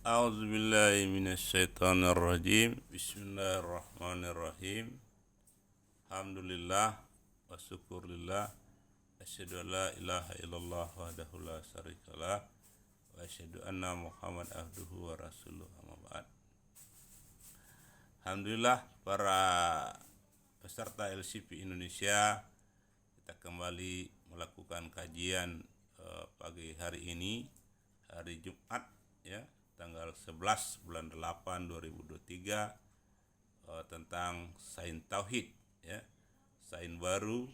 A'udzubillahi minasyaitonirrajim. Bismillahirrahmanirrahim. Alhamdulillah wa syukurillah. Asyhadu an la ilaha illallah wahdahu la syarikalah wa asyhadu anna Muhammad abduhu wa rasuluh, amma ba'd. Alhamdulillah para peserta LCP Indonesia, kita kembali melakukan kajian pagi hari ini, hari Jumat ya, tanggal 11 bulan 8 2023, tentang sains tauhid ya, sains baru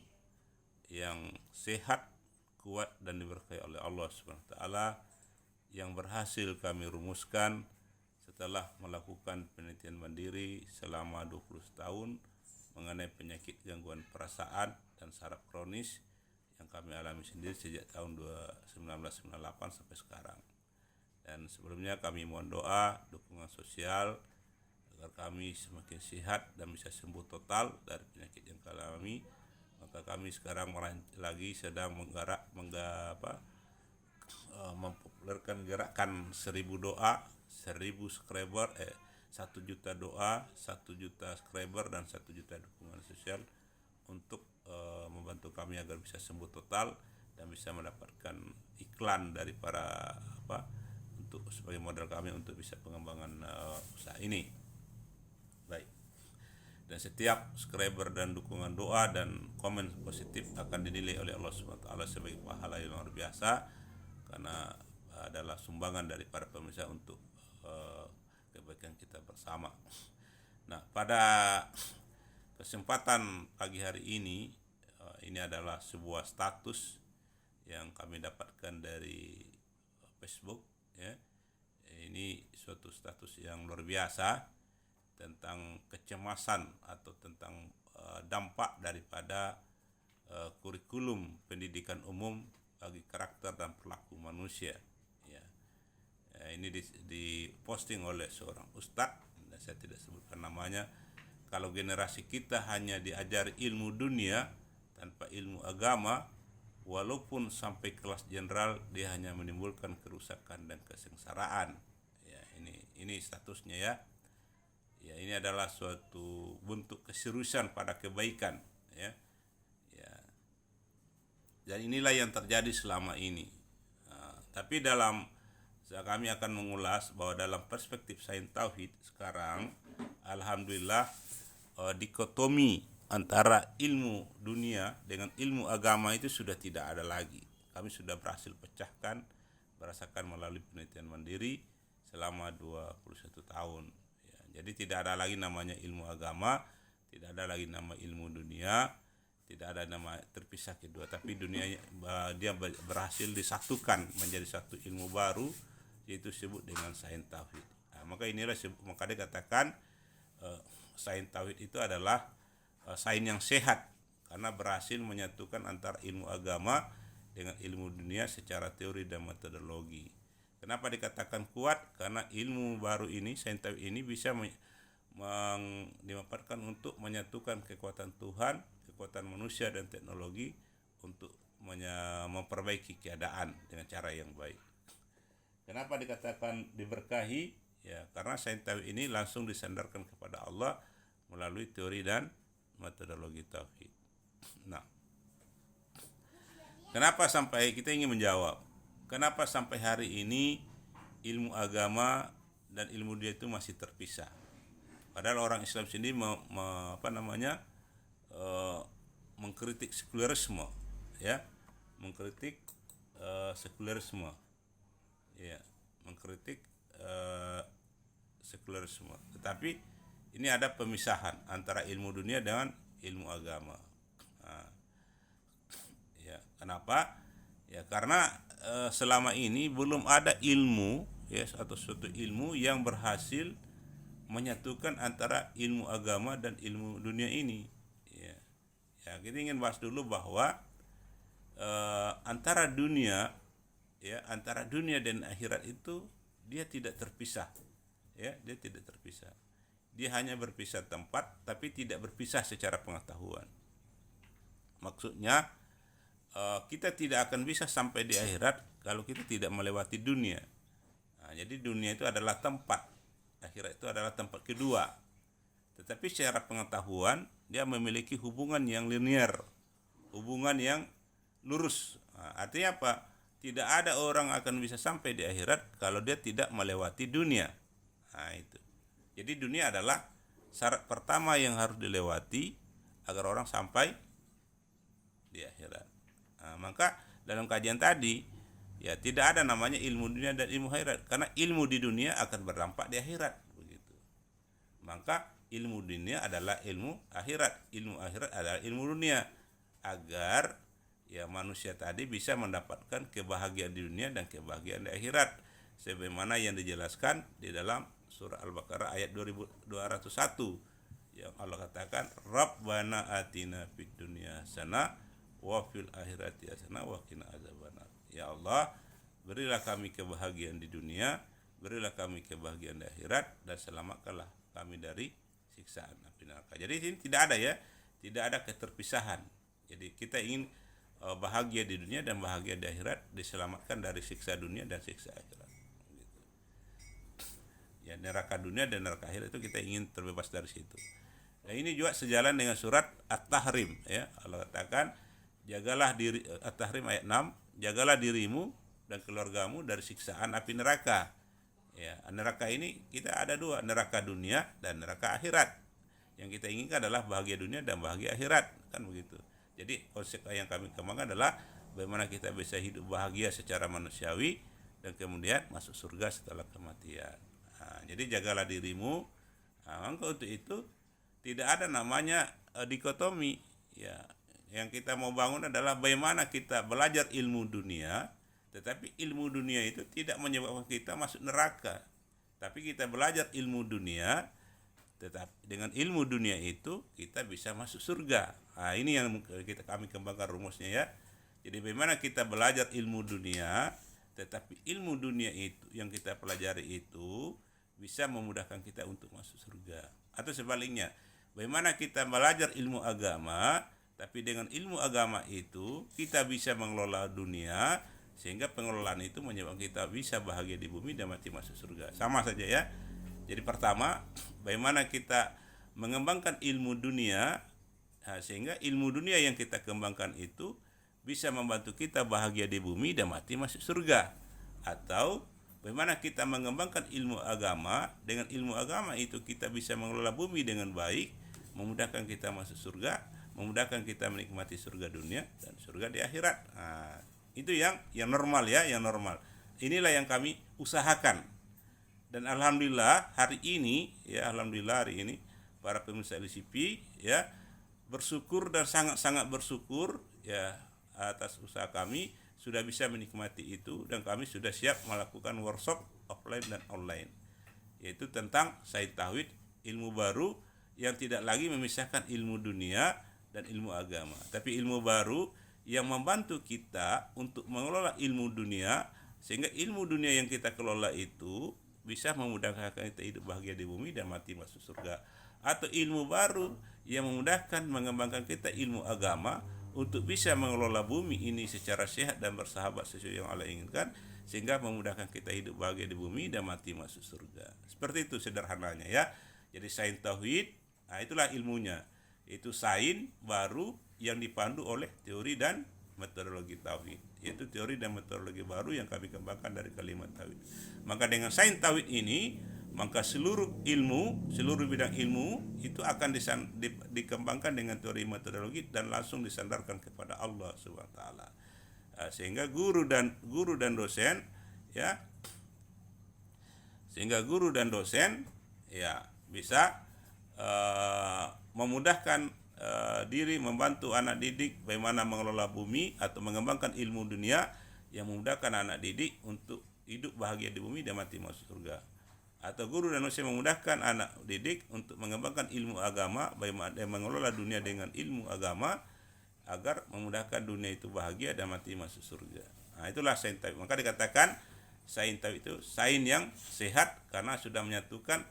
yang sehat, kuat dan diberkahi oleh Allah Subhanahu wa taala, yang berhasil kami rumuskan setelah melakukan penelitian mandiri selama 20 tahun mengenai penyakit gangguan perasaan dan saraf kronis yang kami alami sendiri sejak tahun 1998 sampai sekarang. Dan sebelumnya kami mohon doa, dukungan sosial agar kami semakin sehat dan bisa sembuh total dari penyakit yang kami alami. Maka kami sekarang lagi sedang mempopulerkan gerakan 1000 doa, 1000 subscriber, 1 juta doa, 1 juta subscriber dan 1 juta dukungan sosial untuk membantu kami agar bisa sembuh total dan bisa mendapatkan iklan dari para untuk sebagai modal kami untuk bisa pengembangan usaha ini. Baik. Dan setiap subscriber dan dukungan doa dan komen positif akan dinilai oleh Allah Subhanahu wa taala sebagai pahala yang luar biasa, karena adalah sumbangan dari para pemirsa untuk kebaikan kita bersama. Nah, pada kesempatan pagi hari ini adalah sebuah status yang kami dapatkan dari Facebook ya. Ini suatu status yang luar biasa tentang kecemasan atau tentang dampak daripada kurikulum pendidikan umum bagi karakter dan perilaku manusia ya. Ini diposting oleh seorang ustadz, dan saya tidak sebutkan namanya. Kalau generasi kita hanya diajari ilmu dunia tanpa ilmu agama, walaupun sampai kelas jenderal, dia hanya menimbulkan kerusakan dan kesengsaraan ya. Ini statusnya ya. Ya, ini adalah suatu bentuk keseriusan pada kebaikan ya. Ya. Dan inilah yang terjadi selama ini. Tapi kami akan mengulas bahwa dalam perspektif sains tauhid sekarang, alhamdulillah, dikotomi antara ilmu dunia dengan ilmu agama itu sudah tidak ada lagi. Kami sudah berhasil pecahkan berdasarkan melalui penelitian mandiri selama 21 tahun ya. Jadi tidak ada lagi namanya ilmu agama, tidak ada lagi nama ilmu dunia, tidak ada nama terpisah kedua, tapi dia berhasil disatukan menjadi satu ilmu baru, yaitu disebut dengan sains tauhid. Nah, maka dikatakan sains tauhid itu adalah sains yang sehat karena berhasil menyatukan antara ilmu agama dengan ilmu dunia secara teori dan metodologi. Kenapa dikatakan kuat? Karena ilmu baru ini, sains tauhid ini, bisa dimanfaatkan untuk menyatukan kekuatan Tuhan, kekuatan manusia dan teknologi untuk memperbaiki keadaan dengan cara yang baik. Kenapa dikatakan diberkahi? Ya, karena sains tauhid ini langsung disandarkan kepada Allah melalui teori dan metodologi tauhid. Nah, kenapa sampai kita ingin menjawab? Kenapa sampai hari ini ilmu agama dan ilmu dia itu masih terpisah? Padahal orang Islam sendiri mengkritik sekularisme, ya, mengkritik sekularisme, ya, mengkritik sekularisme. Tetapi ini ada pemisahan antara ilmu dunia dengan ilmu agama. Ya, kenapa? Ya, karena selama ini belum ada ilmu ya, atau suatu ilmu yang berhasil menyatukan antara ilmu agama dan ilmu dunia ini ya. Ya, kita ingin bahas dulu bahwa antara dunia dan akhirat itu dia tidak terpisah ya, dia tidak terpisah. Dia hanya berpisah tempat tapi tidak berpisah secara pengetahuan. Maksudnya kita tidak akan bisa sampai di akhirat kalau kita tidak melewati dunia. Nah, Jadi dunia itu adalah tempat, akhirat itu adalah tempat kedua. Tetapi secara pengetahuan dia memiliki hubungan yang linear, hubungan yang lurus. Artinya apa? Tidak ada orang akan bisa sampai di akhirat kalau dia tidak melewati dunia. Itu. Jadi dunia adalah syarat pertama yang harus dilewati agar orang sampai di akhirat. Maka dalam kajian tadi ya tidak ada namanya ilmu dunia dan ilmu akhirat, karena ilmu di dunia akan berdampak di akhirat begitu. Maka ilmu dunia adalah ilmu akhirat, ilmu akhirat adalah ilmu dunia, agar ya manusia tadi bisa mendapatkan kebahagiaan di dunia dan kebahagiaan di akhirat, sebagaimana yang dijelaskan di dalam surah Al-Baqarah ayat 2201 yang Allah katakan, Rabbana atina fid dunya hasanah wa fil akhirati hasanah wa qina adzabannar. Ya Allah, berilah kami kebahagiaan di dunia, berilah kami kebahagiaan di akhirat, dan selamatkanlah kami dari siksaan api neraka. Jadi ini tidak ada ya, tidak ada keterpisahan. Jadi kita ingin bahagia di dunia dan bahagia di akhirat, diselamatkan dari siksa dunia dan siksa akhirat. Gitu. Ya, neraka dunia dan neraka akhirat itu kita ingin terbebas dari situ. Nah, ini juga sejalan dengan surat At-Tahrim ya. Allah katakan, jagalah diri, At-Tahrim ayat 6, jagalah dirimu dan keluargamu dari siksaan api neraka. Ya, neraka ini kita ada dua, neraka dunia dan neraka akhirat. Yang kita inginkan adalah bahagia dunia dan bahagia akhirat, kan begitu. Jadi konsep yang kami kembangkan adalah bagaimana kita bisa hidup bahagia secara manusiawi dan kemudian masuk surga setelah kematian. Jadi jagalah dirimu. Maka untuk itu tidak ada namanya dikotomi. Ya, yang kita mau bangun adalah bagaimana kita belajar ilmu dunia, tetapi ilmu dunia itu tidak menyebabkan kita masuk neraka. Tapi kita belajar ilmu dunia, tetapi dengan ilmu dunia itu kita bisa masuk surga. Ini yang kami kembangkan rumusnya ya. Jadi bagaimana kita belajar ilmu dunia, tetapi ilmu dunia itu yang kita pelajari itu bisa memudahkan kita untuk masuk surga. Atau sebaliknya, bagaimana kita belajar ilmu agama, tapi dengan ilmu agama itu kita bisa mengelola dunia, sehingga pengelolaan itu menyebabkan kita bisa bahagia di bumi dan mati masuk surga. Sama saja ya. Jadi pertama, bagaimana kita mengembangkan ilmu dunia, sehingga ilmu dunia yang kita kembangkan itu bisa membantu kita bahagia di bumi dan mati masuk surga. Atau bagaimana kita mengembangkan ilmu agama, dengan ilmu agama itu kita bisa mengelola bumi dengan baik, memudahkan kita masuk surga, memudahkan kita menikmati surga dunia dan surga di akhirat. Itu yang normal ya, yang normal. Inilah yang kami usahakan. Dan alhamdulillah hari ini para pemirsa LCP ya bersyukur dan sangat-sangat bersyukur ya atas usaha kami sudah bisa menikmati itu, dan kami sudah siap melakukan workshop offline dan online, yaitu tentang Sains Tauhid, ilmu baru yang tidak lagi memisahkan ilmu dunia dan ilmu agama, tapi ilmu baru yang membantu kita untuk mengelola ilmu dunia, sehingga ilmu dunia yang kita kelola itu bisa memudahkan kita hidup bahagia di bumi dan mati masuk surga. Atau ilmu baru yang memudahkan mengembangkan kita ilmu agama untuk bisa mengelola bumi ini secara sehat dan bersahabat sesuai yang Allah inginkan, sehingga memudahkan kita hidup bahagia di bumi dan mati masuk surga. Seperti itu sederhananya ya. Jadi sains tauhid, itulah ilmunya. Itu sains baru yang dipandu oleh teori dan metodologi tauhid, yaitu teori dan metodologi baru yang kami kembangkan dari kalimat tauhid. Maka dengan sains tauhid ini, maka seluruh bidang ilmu itu akan dikembangkan dengan teori metodologi dan langsung disandarkan kepada Allah Subhanahu wa taala. Sehingga guru dan dosen ya, bisa memudahkan diri, membantu anak didik bagaimana mengelola bumi atau mengembangkan ilmu dunia yang memudahkan anak didik untuk hidup bahagia di bumi dan mati masuk surga. Atau guru dan dosen memudahkan anak didik untuk mengembangkan ilmu agama, bagaimana mengelola dunia dengan ilmu agama agar memudahkan dunia itu bahagia dan mati masuk surga. Itulah sains tauhid. Maka dikatakan sains tauhid itu sains yang sehat karena sudah menyatukan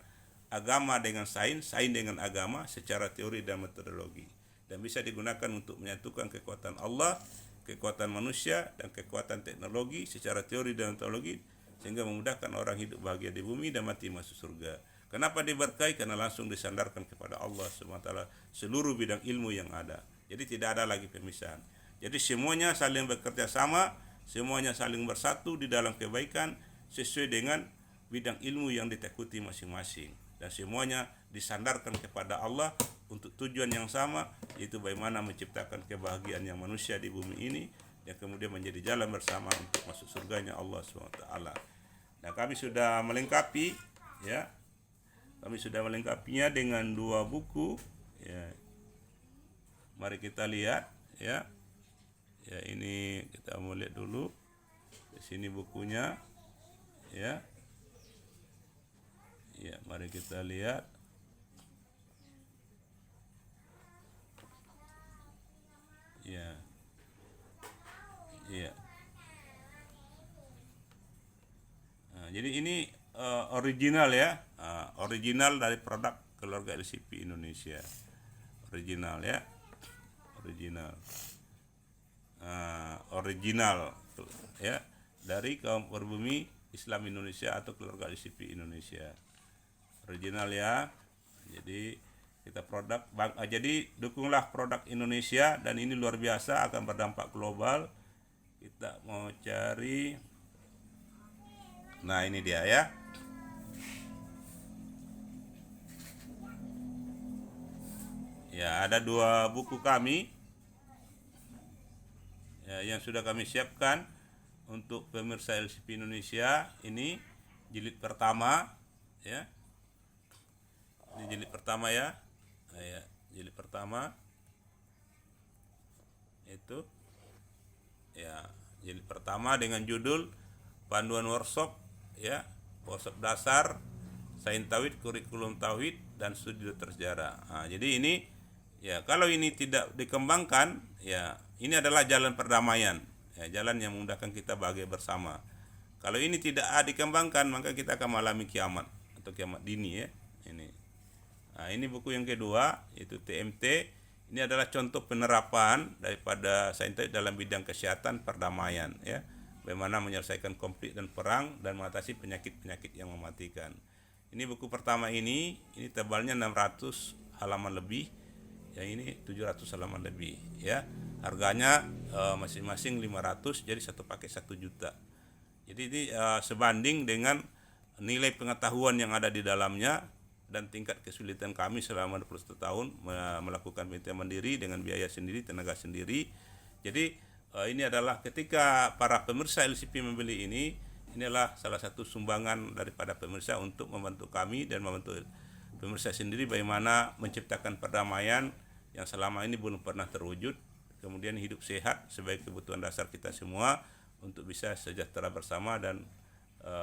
agama dengan sains dengan agama secara teori dan metodologi, dan bisa digunakan untuk menyatukan kekuatan Allah, kekuatan manusia, dan kekuatan teknologi secara teori dan metodologi, sehingga memudahkan orang hidup bahagia di bumi dan mati masuk surga. Kenapa diberkahi? Karena langsung disandarkan kepada Allah SWT seluruh bidang ilmu yang ada. Jadi tidak ada lagi pemisahan. Jadi semuanya saling bekerja sama, semuanya saling bersatu di dalam kebaikan sesuai dengan bidang ilmu yang ditekuti masing-masing. Dan semuanya disandarkan kepada Allah untuk tujuan yang sama, yaitu bagaimana menciptakan kebahagiaan yang manusia di bumi ini yang kemudian menjadi jalan bersama untuk masuk surganya Allah SWT. Nah, kami sudah melengkapi, ya, kami sudah melengkapinya dengan 2 buku, ya. Mari kita lihat, ya. Ya, ini kita mau lihat dulu. Di sini bukunya, ya. Ya, mari kita lihat. Ya. Ya. Nah, jadi ini original, ya. Original dari produk keluarga LCP Indonesia. Original, ya. Original. Original, ya, dari kaum pribumi Islam Indonesia atau keluarga LCP Indonesia. Original, ya. Jadi kita jadi dukunglah produk Indonesia, dan ini luar biasa, akan berdampak global. Kita mau cari, nah ini dia, ya. Ya, ada 2 buku kami, ya, yang sudah kami siapkan untuk pemirsa LCP Indonesia. Ini jilid pertama, ya. Ini jilid pertama, ya. Nah, ya, jilid pertama itu, ya, jilid pertama dengan judul Panduan Workshop, ya, workshop dasar Sains Tauhid, kurikulum Tauhid dan studi dokter sejarah. Nah, jadi ini, ya, kalau ini tidak dikembangkan, ya, ini adalah jalan perdamaian, ya, jalan yang memudahkan kita bahagia bersama. Kalau ini tidak dikembangkan, maka kita akan mengalami kiamat atau kiamat dini, ya. Nah, ini buku yang kedua, yaitu TMT. Ini adalah contoh penerapan daripada sains dalam bidang kesehatan perdamaian, ya. Bagaimana menyelesaikan konflik dan perang dan mengatasi penyakit-penyakit yang mematikan. Ini buku pertama ini tebalnya 600 halaman lebih. Yang ini 700 halaman lebih, ya. Harganya masing-masing 500, jadi satu paket 1 juta. Jadi ini sebanding dengan nilai pengetahuan yang ada di dalamnya dan tingkat kesulitan kami selama 21 tahun melakukan penelitian mandiri dengan biaya sendiri, tenaga sendiri. Jadi ini adalah ketika para pemirsa LCP membeli ini adalah salah satu sumbangan daripada pemirsa untuk membantu kami dan membantu pemirsa sendiri bagaimana menciptakan perdamaian yang selama ini belum pernah terwujud, kemudian hidup sehat sebagai kebutuhan dasar kita semua untuk bisa sejahtera bersama dan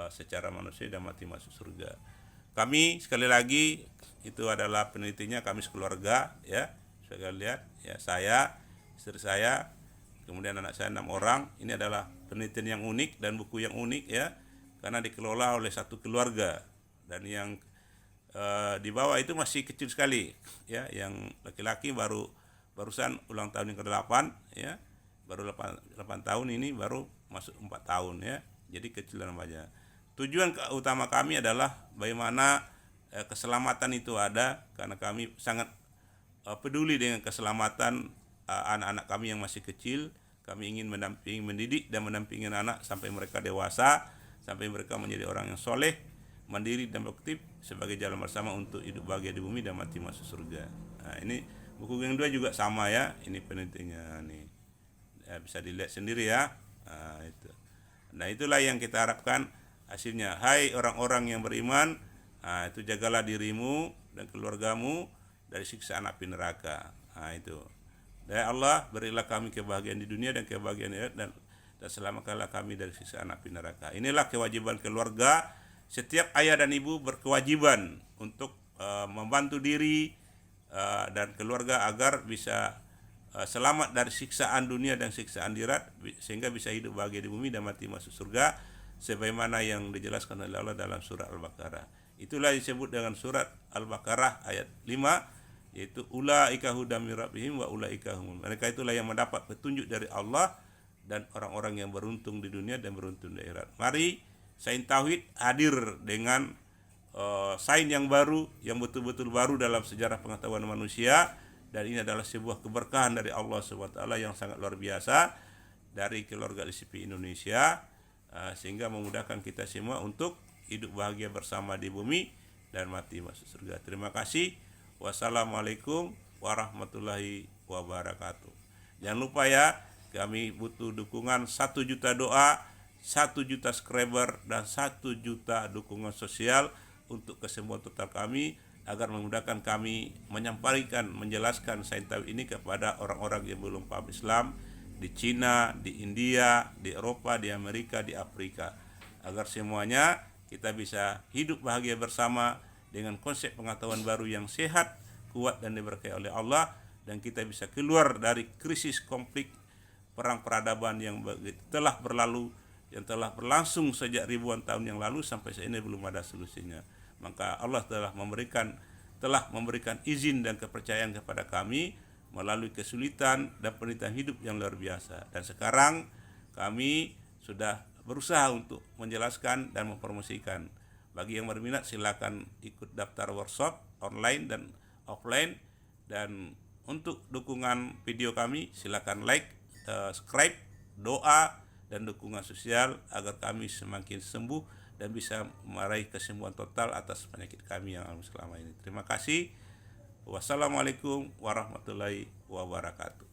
secara manusia dan mati masuk surga. Kami sekali lagi itu adalah penelitinya kami sekeluarga, ya. Saya lihat, ya, saya, istri saya, kemudian anak saya 6 orang. Ini adalah penelitian yang unik dan buku yang unik, ya, karena dikelola oleh satu keluarga, dan yang di bawah itu masih kecil sekali, ya. Yang laki-laki barusan ulang tahun yang ke-8, ya. Baru 8 tahun, ini baru masuk 4 tahun, ya. Jadi kecil namanya. Tujuan utama kami adalah bagaimana keselamatan itu ada, karena kami sangat peduli dengan keselamatan anak-anak kami yang masih kecil. Kami ingin mendampingi, mendidik dan mendampingi anak sampai mereka dewasa, sampai mereka menjadi orang yang soleh, mandiri dan produktif sebagai jalan bersama untuk hidup bahagia di bumi dan mati masuk surga. Nah, ini buku yang 2 juga sama, ya. Ini penelitiannya nih, ya, bisa dilihat sendiri, ya. Nah, itulah yang kita harapkan hasilnya. Hai orang-orang yang beriman, itu jagalah dirimu dan keluargamu dari siksaan api neraka. Itu. Ya Allah, berilah kami kebahagiaan di dunia dan kebahagiaan di akhirat, dan selamatkanlah kami dari siksaan api neraka. Inilah kewajiban keluarga. Setiap ayah dan ibu berkewajiban untuk membantu diri dan keluarga agar bisa selamat dari siksaan dunia dan siksaan akhirat, sehingga bisa hidup bahagia di bumi dan mati masuk surga, sebagaimana yang dijelaskan oleh Allah dalam surat Al-Baqarah. Itulah disebut dengan surat Al-Baqarah ayat 5, yaitu ulaika hudam min rabbihim wa ulaika humul. Mereka itulah yang mendapat petunjuk dari Allah dan orang-orang yang beruntung di dunia dan beruntung di akhirat. Mari Sains Tauhid hadir dengan sains yang baru, yang betul-betul baru dalam sejarah pengetahuan manusia, dan ini adalah sebuah keberkahan dari Allah SWT yang sangat luar biasa dari keluarga LCP Indonesia, sehingga memudahkan kita semua untuk hidup bahagia bersama di bumi dan mati masuk surga. Terima kasih. Wassalamualaikum warahmatullahi wabarakatuh. Jangan lupa ya, kami butuh dukungan 1 juta doa, 1 juta subscriber, dan 1 juta dukungan sosial untuk kesembuhan total kami, agar memudahkan kami menjelaskan sains tauhid ini kepada orang-orang yang belum paham Islam di Cina, di India, di Eropa, di Amerika, di Afrika, agar semuanya kita bisa hidup bahagia bersama dengan konsep pengetahuan baru yang sehat, kuat, dan diberkahi oleh Allah, dan kita bisa keluar dari krisis konflik perang peradaban yang telah berlalu, yang telah berlangsung sejak ribuan tahun yang lalu sampai saat ini belum ada solusinya. Maka Allah telah memberikan izin dan kepercayaan kepada kami melalui kesulitan dan penderitaan hidup yang luar biasa. Dan sekarang kami sudah berusaha untuk menjelaskan dan mempromosikan. Bagi yang berminat silakan ikut daftar workshop online dan offline. Dan untuk dukungan video kami silakan like, subscribe, doa, dan dukungan sosial agar kami semakin sembuh dan bisa meraih kesembuhan total atas penyakit kami yang alami selama ini. Terima kasih. Wassalamualaikum warahmatullahi wabarakatuh.